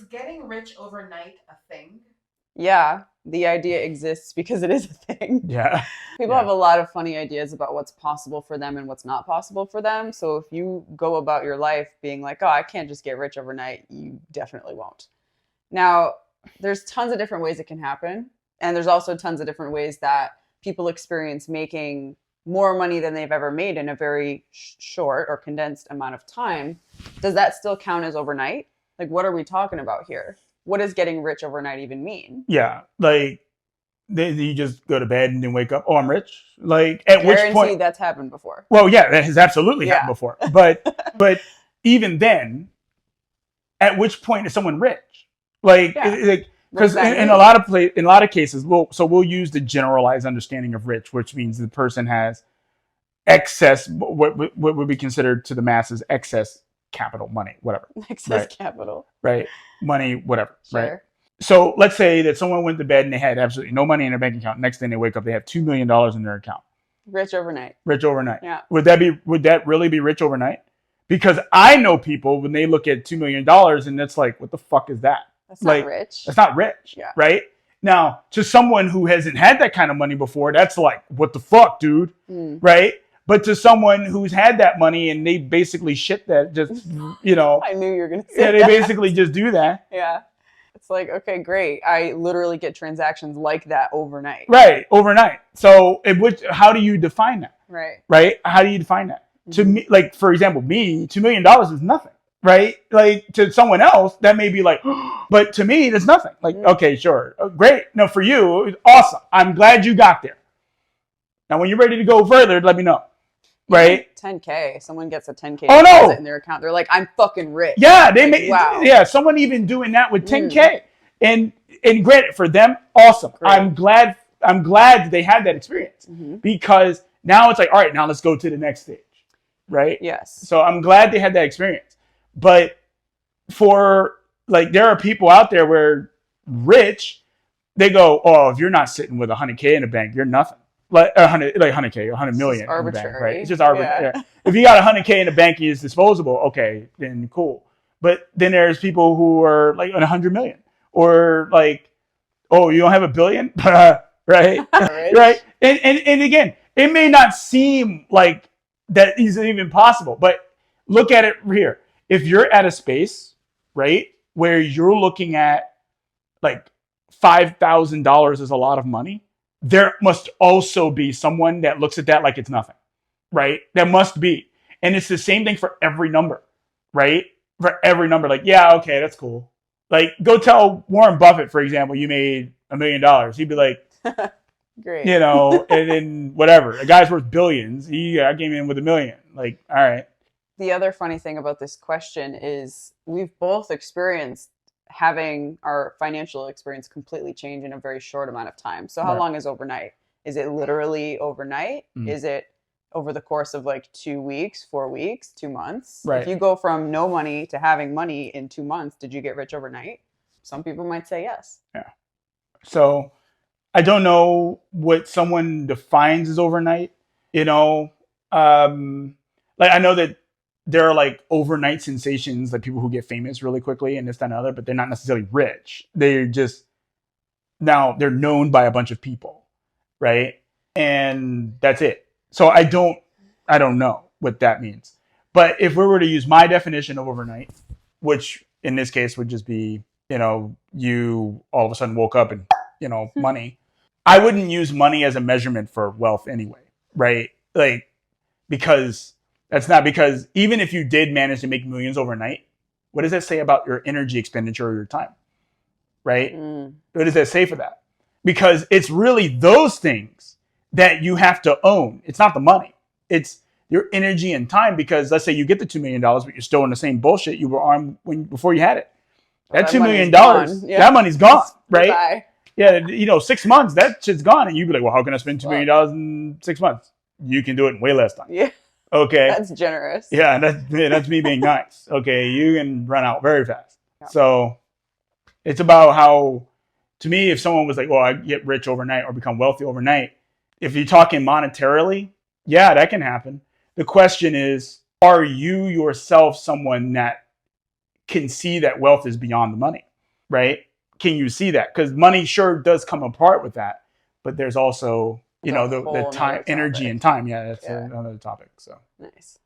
getting rich overnight a thing? Yeah, the idea exists because it is a thing. Yeah. People have a lot of funny ideas about what's possible for them and what's not possible for them. So if you go about your life being like, oh, I can't just get rich overnight, you definitely won't. Now, there's tons of different ways it can happen. And there's also tons of different ways that people experience making more money than they've ever made in a very short or condensed amount of time. Does that still count as overnight? Like, what are we talking about here? What does getting rich overnight even mean? Yeah. Like, you just go to bed and then wake up. Oh, I'm rich. Like, at which point that's happened before. Well, yeah, that has absolutely happened before. But even then, at which point is someone rich? Like, because in a lot of cases, we'll use the generalized understanding of rich, which means the person has excess, what would be considered to the masses excess capital, money, whatever. Excess capital. Right. Money, whatever. Sure. Right. So let's say that someone went to bed and they had absolutely no money in their bank account. Next thing they wake up, they have $2 million in their account. Rich overnight. Rich overnight. Yeah. Would that really be rich overnight? Because I know people when they look at $2 million and it's like, what the fuck is that? That's not rich. That's not rich. Yeah. Right? Now, to someone who hasn't had that kind of money before, that's like, what the fuck, dude? Right? But to someone who's had that money and they basically shit that, just, I knew you were going to say that. Yeah, they basically just do that. Yeah. It's like, okay, great. I literally get transactions like that overnight. Right, overnight. So how do you define that? Right. Right? How do you define that? To me, like, for example, me, $2 million is nothing. Right? Like, to someone else, that may be like, but to me, that's nothing. Like, okay, sure. Great. No, for you, it's awesome. I'm glad you got there. Now, when you're ready to go further, let me know. Right? 10K. Someone gets a 10K deposit in their account. They're like, I'm fucking rich. Yeah, wow. Yeah, someone even doing that with 10K. And granted, for them, awesome. Great. I'm glad they had that experience because now it's like, all right, now let's go to the next stage. Right? Yes. So I'm glad they had that experience. But there are people out there where rich, they go, oh, if you're not sitting with 100K in the bank, you're nothing. Like 100K, 100 million. It's arbitrary. In the bank, right? It's just arbitrary. Yeah. If you got 100K in the bank and it's disposable, okay, then cool. But then there's people who are like on 100 million or like, oh, you don't have $1 billion? Right? Right? And again, it may not seem like that is even possible, but look at it here. If you're at a space, right, where you're looking at like $5,000 is a lot of money, there must also be someone that looks at that like it's nothing, right? That must be. And it's the same thing for every number, right? For every number, like, yeah, okay, that's cool. Like, go tell Warren Buffett, for example, you made $1 million. He'd be like, great. And then whatever. The guy's worth billions. I came in with $1 million. Like, all right. The other funny thing about this question is we've both experienced having our financial experience completely change in a very short amount of time. So how long is overnight? Is it literally overnight? Is it over the course of like 2 weeks, 4 weeks, 2 months? Right. If you go from no money to having money in 2 months, did you get rich overnight? Some people might say yes. Yeah. So I don't know what someone defines as overnight. Like, I know that there are like overnight sensations, like people who get famous really quickly and this, that, and other, but they're not necessarily rich. They're just, now they're known by a bunch of people, right? And that's it. So I don't know what that means. But if we were to use my definition of overnight, which in this case would just be, you all of a sudden woke up and, money, I wouldn't use money as a measurement for wealth anyway, right? Like, because even if you did manage to make millions overnight, what does that say about your energy expenditure or your time? Right? What does that say for that? Because it's really those things that you have to own. It's not the money. It's your energy and time. Because let's say you get the $2 million, but you're still in the same bullshit you were on before you had it. That $2 million, that money's gone, right? Bye. Yeah, 6 months, that shit's gone. And you'd be like, well, how can I spend $2 million in 6 months? You can do it in way less time. Yeah. Okay. That's generous. Yeah, that's me being nice. Okay, you can run out very fast. Yeah. So it's about how, to me, if someone was like, well, I get rich overnight or become wealthy overnight, if you're talking monetarily, yeah, that can happen. The question is, are you yourself someone that can see that wealth is beyond the money? right? Can you see that? Because money sure does come apart with that, but there's also, you know, the whole time, nother energy topic. and time. Yeah, that's Yeah. another topic. So Nice.